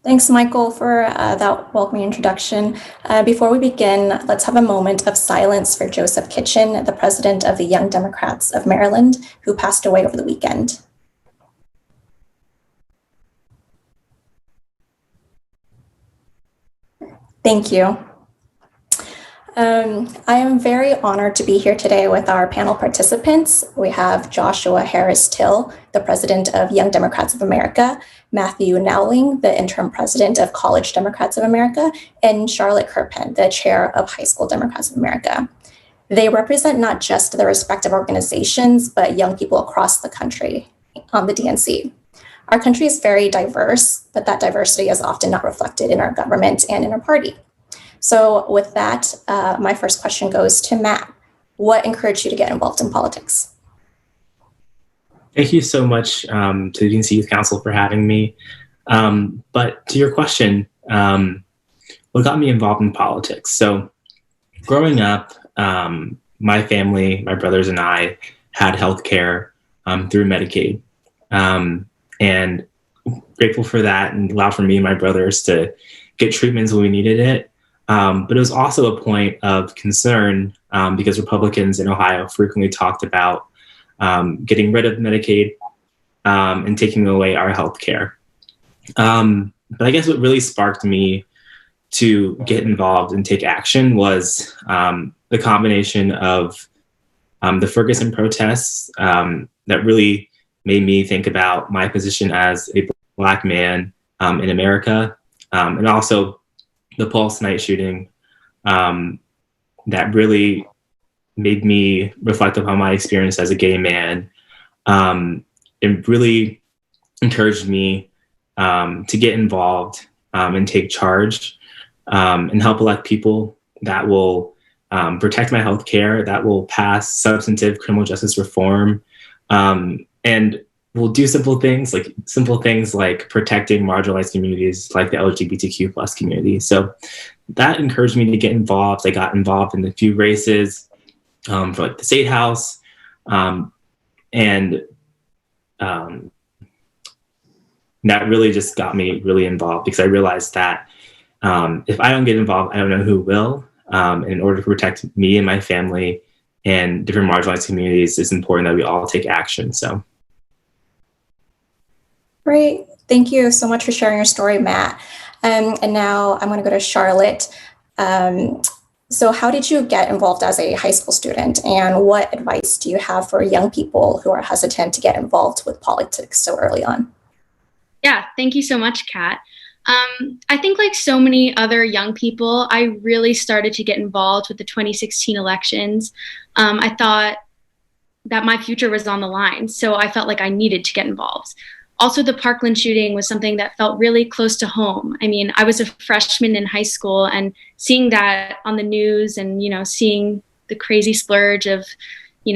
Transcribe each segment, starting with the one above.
Thanks, Michael, for that welcoming introduction. Before we begin, let's have a moment of silence for Joseph Kitchen, the president of the Young Democrats of Maryland, who passed away over the weekend. Thank you. I am very honored to be here today with our panel participants. We have Joshua Harris Till, the president of Young Democrats of America, Matthew Nowling, the interim president of College Democrats of America, and Charlotte Kerpen, the chair of High School Democrats of America. They represent not just their respective organizations, but young people across the country on the DNC. Our country is very diverse, but that diversity is often not reflected in our government and in our party. So with that, my first question goes to Matt. What encouraged you to get involved in politics? Thank you so much to the DNC Youth Council for having me. But to your question, what got me involved in politics? So growing up, my family, my brothers and I had health care through Medicaid. And grateful for that and allowed for me and my brothers to get treatments when we needed it. But it was also a point of concern because Republicans in Ohio frequently talked about getting rid of Medicaid and taking away our health care. But I guess what really sparked me to get involved and take action was the combination of the Ferguson protests that really made me think about my position as a Black man in America, and also the Pulse night shooting that really made me reflect upon my experience as a gay man. It really encouraged me to get involved and take charge and help elect people that will protect my health care, that will pass substantive criminal justice reform, and will do simple things like protecting marginalized communities like the LGBTQ plus community. So that encouraged me to get involved. I got involved in a few races for like the state house, and that really just got me really involved because I realized that if I don't get involved, I don't know who will. In order to protect me and my family and different marginalized communities, it's important that we all take action. So. Great. Thank you so much for sharing your story, Matt. And now I'm going to go to Charlotte. So how did you get involved as a high school student, and what advice do you have for young people who are hesitant to get involved with politics so early on? Yeah, thank you so much, Kat. I think like so many other young people, I really started to get involved with the 2016 elections. I thought that my future was on the line, so I felt like I needed to get involved. Also, the Parkland shooting was something that felt really close to home. I mean, I was a freshman in high school, and seeing that on the news and, seeing the crazy splurge of,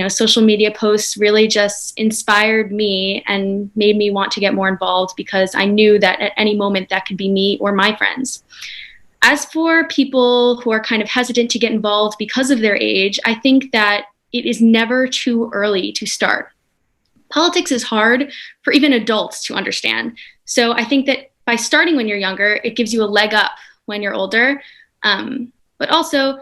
social media posts really just inspired me and made me want to get more involved because I knew that at any moment that could be me or my friends. As for people who are kind of hesitant to get involved because of their age, I think that it is never too early to start. Politics is hard for even adults to understand. So I think that by starting when you're younger, it gives you a leg up when you're older. But also,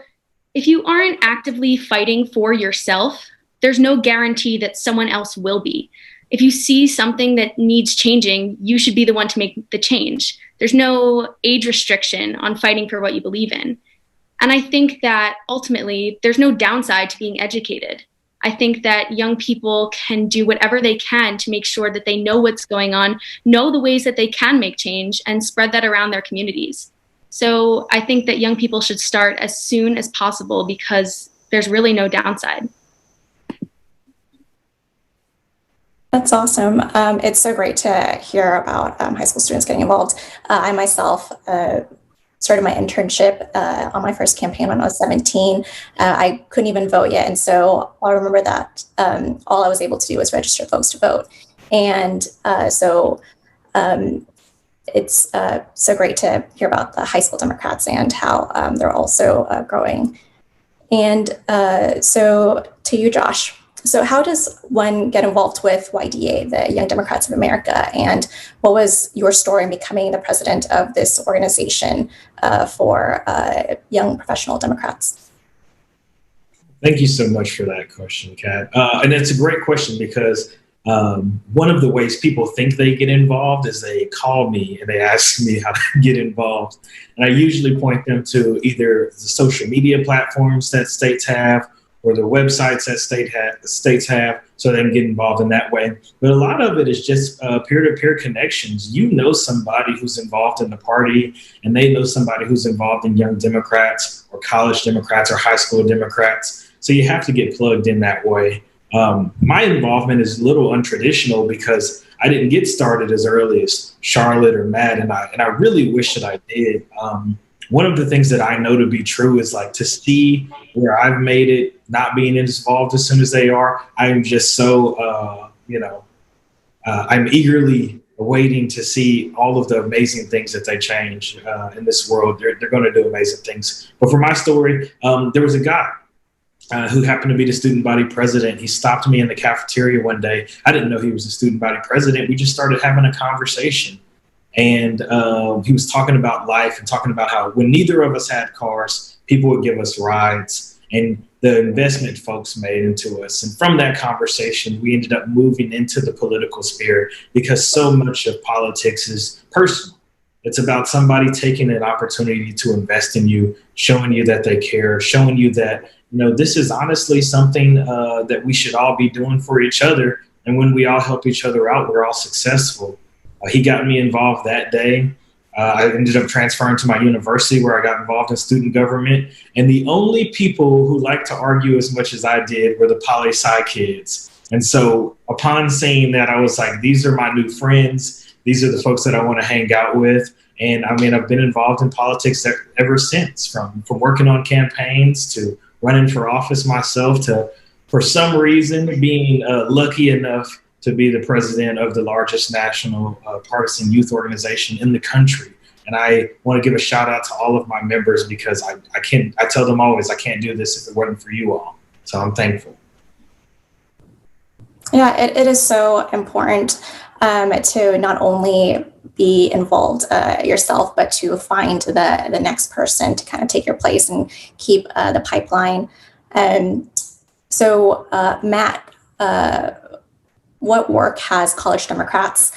if you aren't actively fighting for yourself, there's no guarantee that someone else will be. If you see something that needs changing, you should be the one to make the change. There's no age restriction on fighting for what you believe in. And I think that ultimately, there's no downside to being educated. I think that young people can do whatever they can to make sure that they know what's going on, know the ways that they can make change, and spread that around their communities. So I think that young people should start as soon as possible because there's really no downside. That's awesome. It's so great to hear about high school students getting involved. I myself started my internship on my first campaign when I was 17. I couldn't even vote yet. And so I remember that all I was able to do was register folks to vote. And so it's so great to hear about the high school Democrats and how they're also growing. And so to you, Josh, So how does one get involved with YDA, the Young Democrats of America? And what was your story in becoming the president of this organization for young professional Democrats? Thank you so much for that question, Kat. And it's a great question because one of the ways people think they get involved is they call me and they ask me how to get involved. And I usually point them to either the social media platforms that states have or the websites that states have, so they can get involved in that way. But a lot of it is just peer-to-peer connections. You know somebody who's involved in the party, and they know somebody who's involved in Young Democrats or college Democrats or high school Democrats. So you have to get plugged in that way. My involvement is a little untraditional because I didn't get started as early as Charlotte or Matt, and I really wish that I did. One of the things that I know to be true is like to see where I've made it, not being involved as soon as they are. I am just so, I'm eagerly waiting to see all of the amazing things that they change in this world. They're going to do amazing things. But for my story, there was a guy who happened to be the student body president. He stopped me in the cafeteria one day. I didn't know he was the student body president. We just started having a conversation. And he was talking about life and talking about how when neither of us had cars, people would give us rides and the investment folks made into us. And from that conversation, we ended up moving into the political sphere because so much of politics is personal. It's about somebody taking an opportunity to invest in you, showing you that they care, showing you that, this is honestly something that we should all be doing for each other. And when we all help each other out, we're all successful. He got me involved that day. I ended up transferring to my university where I got involved in student government. And the only people who liked to argue as much as I did were the poli-sci kids. And so upon seeing that, I was like, these are my new friends. These are the folks that I want to hang out with. And I mean, I've been involved in politics ever since, from working on campaigns to running for office myself to, for some reason, being lucky enough to be the president of the largest national partisan youth organization in the country. And I want to give a shout out to all of my members because I tell them always, I can't do this if it wasn't for you all. So I'm thankful. Yeah, it is so important to not only be involved yourself, but to find the next person to kind of take your place and keep the pipeline. So Matt, what work has College Democrats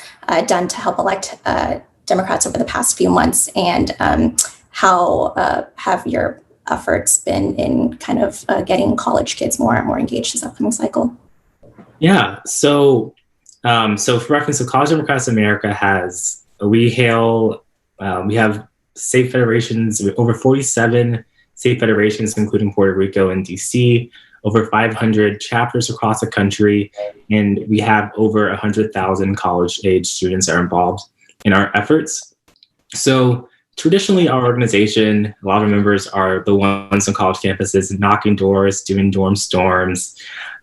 done to help elect Democrats over the past few months, and how have your efforts been in kind of getting college kids more engaged this upcoming cycle? Yeah, so for reference, the College Democrats of America we have state federations, over 47 state federations, including Puerto Rico and DC, over 500 chapters across the country, and we have over 100,000 college-age students are involved in our efforts. So traditionally, our organization, a lot of members are the ones on college campuses, knocking doors, doing dorm storms,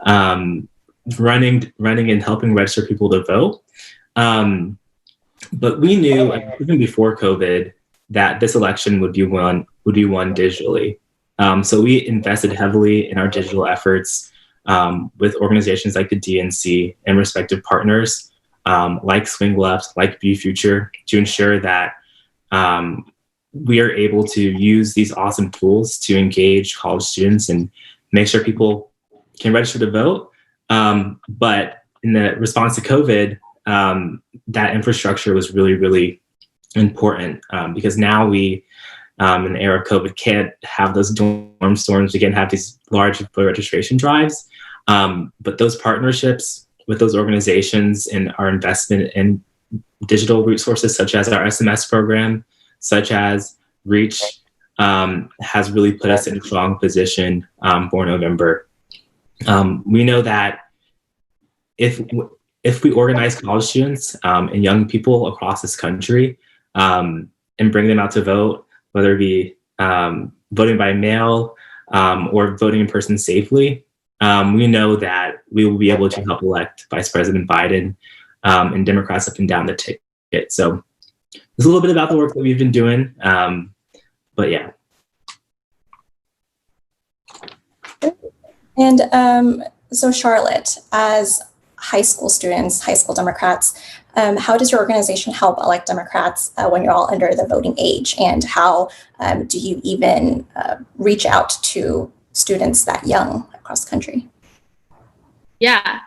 running and helping register people to vote. But we knew, even before COVID, that this election would be won digitally. So we invested heavily in our digital efforts with organizations like the DNC and respective partners like Swing Left, like Be Future, to ensure that we are able to use these awesome tools to engage college students and make sure people can register to vote. But in the response to COVID, that infrastructure was really, really important because now we, in the era of COVID, can't have those dorm storms. We can't have these large voter registration drives. But those partnerships with those organizations and our investment in digital resources, such as our SMS program, such as Reach, has really put us in a strong position for November. We know that if we organize college students and young people across this country and bring them out to vote, whether it be voting by mail or voting in person safely, we know that we will be able to help elect Vice President Biden and Democrats up and down the ticket. So there's a little bit about the work that we've been doing, but yeah. And So Charlotte, as high school students, high school Democrats, how does your organization help elect Democrats when you're all under the voting age? And how do you even reach out to students that young across the country? Yeah.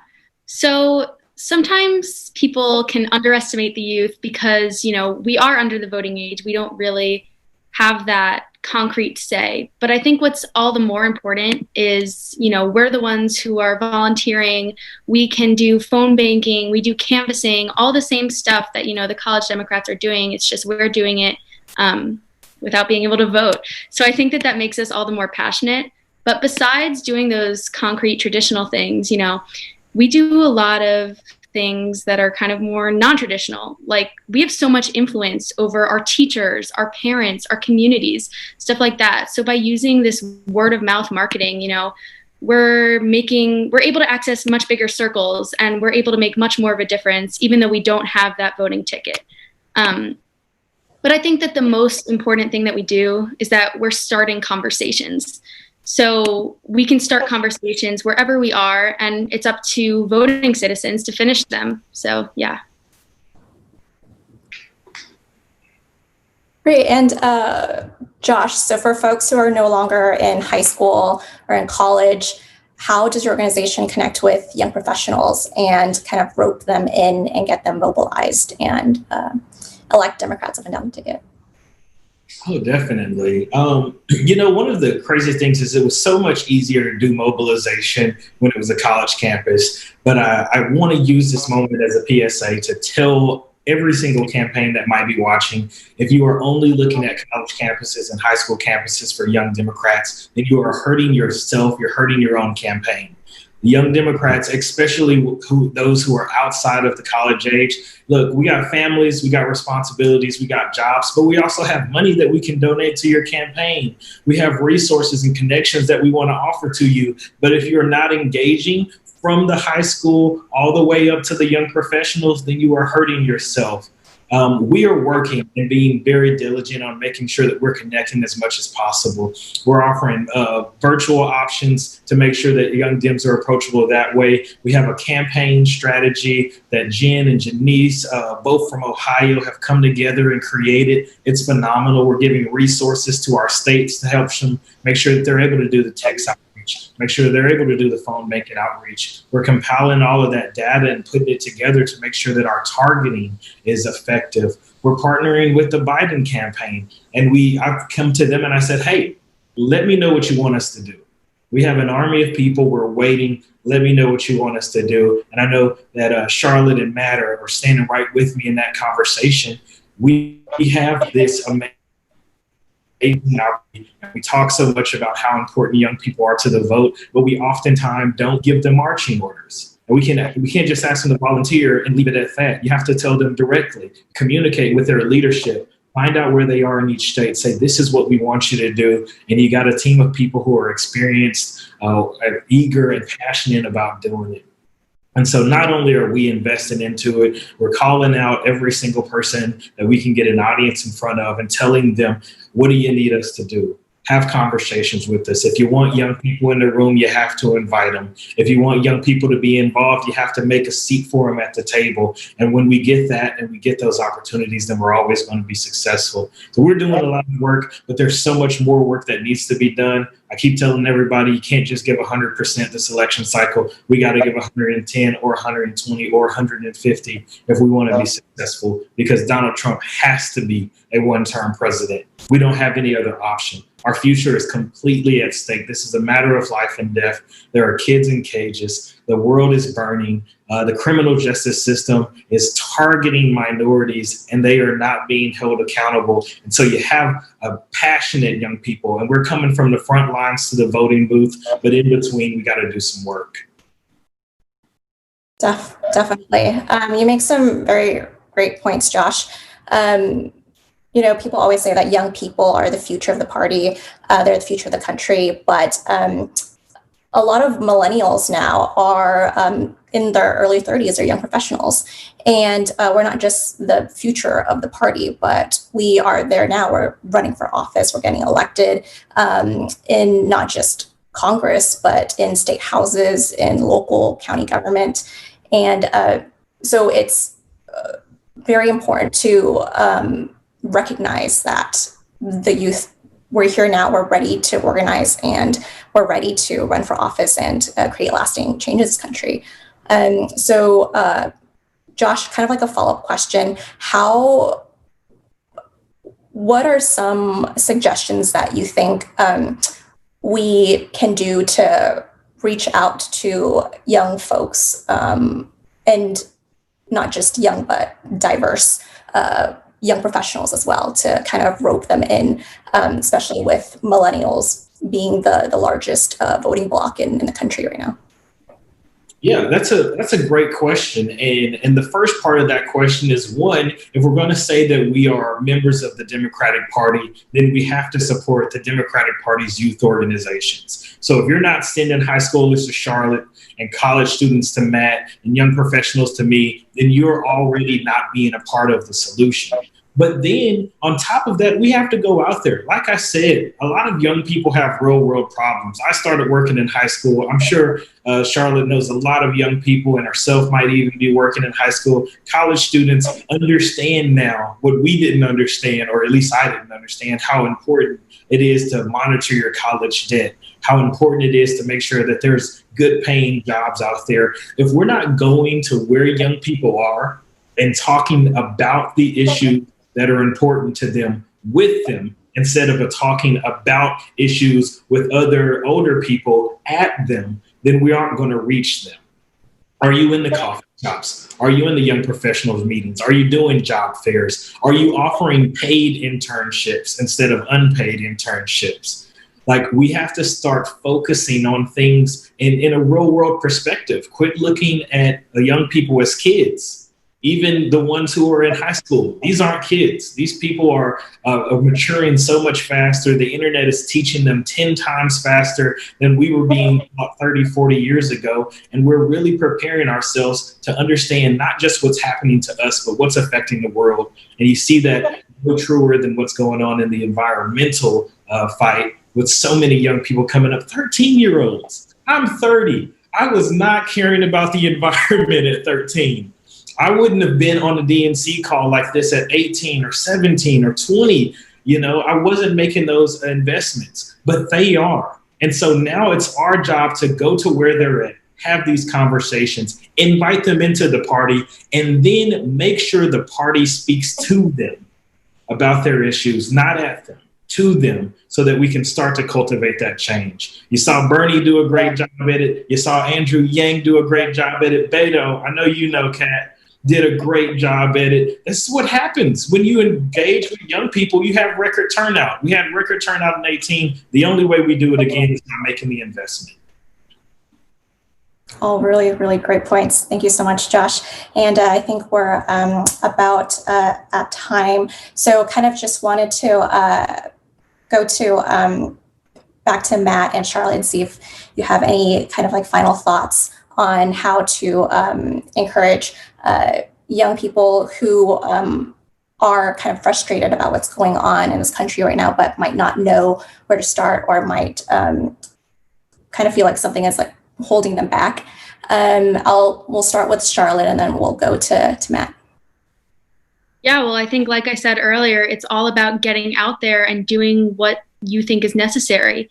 So sometimes people can underestimate the youth because, we are under the voting age. We don't really have that concrete say. But I think what's all the more important is, we're the ones who are volunteering. We can do phone banking. We do canvassing, all the same stuff that, the college Democrats are doing. It's just we're doing it without being able to vote. So I think that makes us all the more passionate. But besides doing those concrete traditional things, we do a lot of things that are kind of more non-traditional. Like we have so much influence over our teachers, our parents, our communities, stuff like that. So by using this word of mouth marketing, we're able to access much bigger circles and we're able to make much more of a difference, even though we don't have that voting ticket. But I think that the most important thing that we do is that we're starting conversations. So we can start conversations wherever we are, and it's up to voting citizens to finish them. So, yeah. Great. And Josh, so for folks who are no longer in high school or in college, how does your organization connect with young professionals and kind of rope them in and get them mobilized and elect Democrats up and down the ticket? Oh, definitely. One of the craziest things is it was so much easier to do mobilization when it was a college campus. But I want to use this moment as a PSA to tell every single campaign that might be watching, if you are only looking at college campuses and high school campuses for young Democrats, then you are hurting yourself, you're hurting your own campaign. Young Democrats, especially those who are outside of the college age, look, we got families, we got responsibilities, we got jobs, but we also have money that we can donate to your campaign. We have resources and connections that we want to offer to you. But if you're not engaging from the high school all the way up to the young professionals, then you are hurting yourself. We are working and being very diligent on making sure that we're connecting as much as possible. We're offering virtual options to make sure that young Dems are approachable that way. We have a campaign strategy that Jen and Janice, both from Ohio, have come together and created. It's phenomenal. We're giving resources to our states to help them make sure that they're able to do the text outreach, make sure they're able to do the phone banking outreach. We're compiling all of that data and putting it together to make sure that our targeting is effective. We're partnering with the Biden campaign, and I've come to them and I said, hey, let me know what you want us to do. We have an army of people. We're waiting. Let me know what you want us to do. And I know that Charlotte and Matt are standing right with me in that conversation. We have this amazing. We talk so much about how important young people are to the vote, but we oftentimes don't give them marching orders. And we can't just ask them to volunteer and leave it at that. You have to tell them directly, communicate with their leadership, find out where they are in each state, say, this is what we want you to do. And you got a team of people who are experienced, eager and passionate about doing it. And so not only are we investing into it, we're calling out every single person that we can get an audience in front of and telling them, what do you need us to do? Have conversations with us. If you want young people in the room, you have to invite them. If you want young people to be involved, you have to make a seat for them at the table. And when we get that and we get those opportunities, then we're always going to be successful. So we're doing a lot of work, but there's so much more work that needs to be done. I keep telling everybody, you can't just give 100% this election cycle. We got to give 110 or 120 or 150 if we want to be successful, because Donald Trump has to be a one-term president. We don't have any other option. Our future is completely at stake. This is a matter of life and death. There are kids in cages. The world is burning. The criminal justice system is targeting minorities, and they are not being held accountable. And so you have passionate young people, and we're coming from the front lines to the voting booth, but in between, we got to do some work. Definitely. You make some very great points, Josh. People always say that young people are the future of the party. They're the future of the country. But a lot of millennials now are in their early 30s, are young professionals. And we're not just the future of the party, but we are there now. We're running for office. We're getting elected in not just Congress, but in state houses, in local county government. And so it's very important to recognize that the youth, we're here now, we're ready to organize, and we're ready to run for office and create lasting change in this country. So Josh, kind of like a follow-up question, what are some suggestions that you think we can do to reach out to young folks, and not just young, but diverse young professionals as well, to kind of rope them in, especially with millennials being the largest voting bloc in the country right now? Yeah, that's a great question. And the first part of that question is, one, if we're going to say that we are members of the Democratic Party, then we have to support the Democratic Party's youth organizations. So if you're not sending high schoolers to Charlotte and college students to Matt and young professionals to me, then you're already not being a part of the solution. But then on top of that, we have to go out there. Like I said, a lot of young people have real world problems. I started working in high school. I'm sure Charlotte knows a lot of young people, and herself might even be working in high school. College students understand now what we didn't understand, or at least I didn't understand, how important it is to monitor your college debt, how important it is to make sure that there's good paying jobs out there. If we're not going to where young people are and talking about the issues that are important to them with them, instead of talking about issues with other older people at them, then we aren't going to reach them. Are you in the coffee shops? Are you in the young professionals meetings? Are you doing job fairs? Are you offering paid internships instead of unpaid internships? Like, we have to start focusing on things in a real world perspective. Quit looking at the young people as kids. Even the ones who are in high school, these aren't kids. These people are maturing so much faster. The internet is teaching them 10 times faster than we were being taught 30, 40 years ago. And we're really preparing ourselves to understand not just what's happening to us, but what's affecting the world. And you see that no truer than what's going on in the environmental fight, with so many young people coming up, 13-year-olds. I'm 30. I was not caring about the environment at 13. I wouldn't have been on a DNC call like this at 18 or 17 or 20. You know, I wasn't making those investments, but they are. And so now it's our job to go to where they're at, have these conversations, invite them into the party, and then make sure the party speaks to them about their issues, not at them, to them, so that we can start to cultivate that change. You saw Bernie do a great job at it. You saw Andrew Yang do a great job at it. Beto, I know you know, Kat, did a great job at it. This is what happens when you engage with young people. You have record turnout. We had record turnout in 18. The only way we do it again is by making the investment. All really, really great points. Thank you so much, Josh. And I think we're about at time. So kind of just wanted to go to back to Matt and Charlotte and see if you have any kind of like final thoughts on how to encourage young people who are kind of frustrated about what's going on in this country right now, but might not know where to start, or might kind of feel like something is like holding them back. We'll start with Charlotte, and then we'll go to Matt. Yeah, well, I think, like I said earlier, it's all about getting out there and doing what you think is necessary.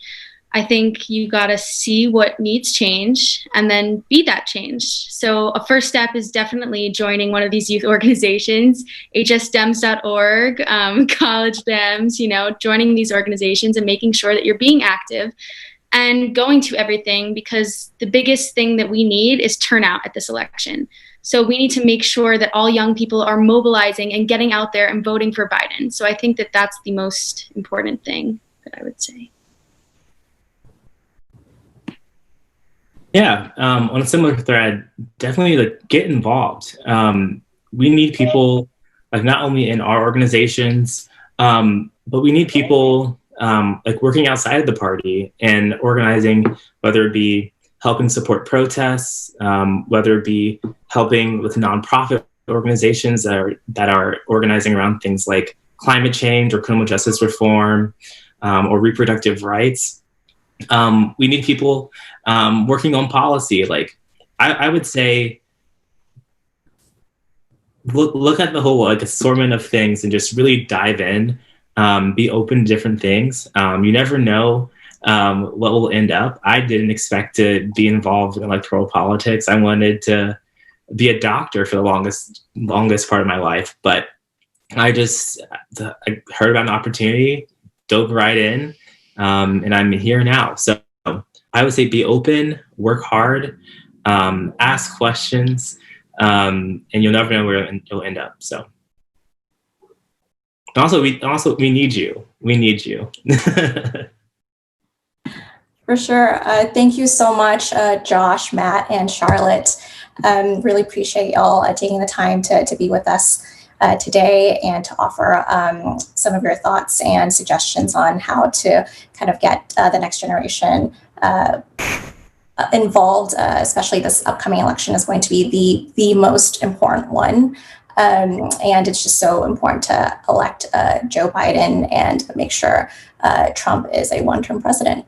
I think you got to see what needs change and then be that change. So a first step is definitely joining one of these youth organizations, hsdems.org, College Dems, joining these organizations and making sure that you're being active and going to everything, because the biggest thing that we need is turnout at this election. So we need to make sure that all young people are mobilizing and getting out there and voting for Biden. So I think that that's the most important thing that I would say. Yeah, on a similar thread, definitely like get involved. We need people like not only in our organizations, but we need people like working outside of the party and organizing, whether it be helping support protests, whether it be helping with nonprofit organizations that are organizing around things like climate change or criminal justice reform, or reproductive rights. We need people working on policy. Like I would say, look at the whole like assortment of things and just really dive in. Be open to different things. You never know what will end up. I didn't expect to be involved in electoral politics. I wanted to be a doctor for the longest part of my life, but I heard about an opportunity, dove right in, and I'm here now. So I would say be open, work hard, ask questions, and you'll never know where it'll end up. So. Also, we need you. We need you. For sure. Thank you so much, Josh, Matt, and Charlotte. Really appreciate y'all taking the time to be with us today and to offer some of your thoughts and suggestions on how to kind of get the next generation involved, especially this upcoming election is going to be the most important one. And it's just so important to elect Joe Biden and make sure Trump is a one-term president.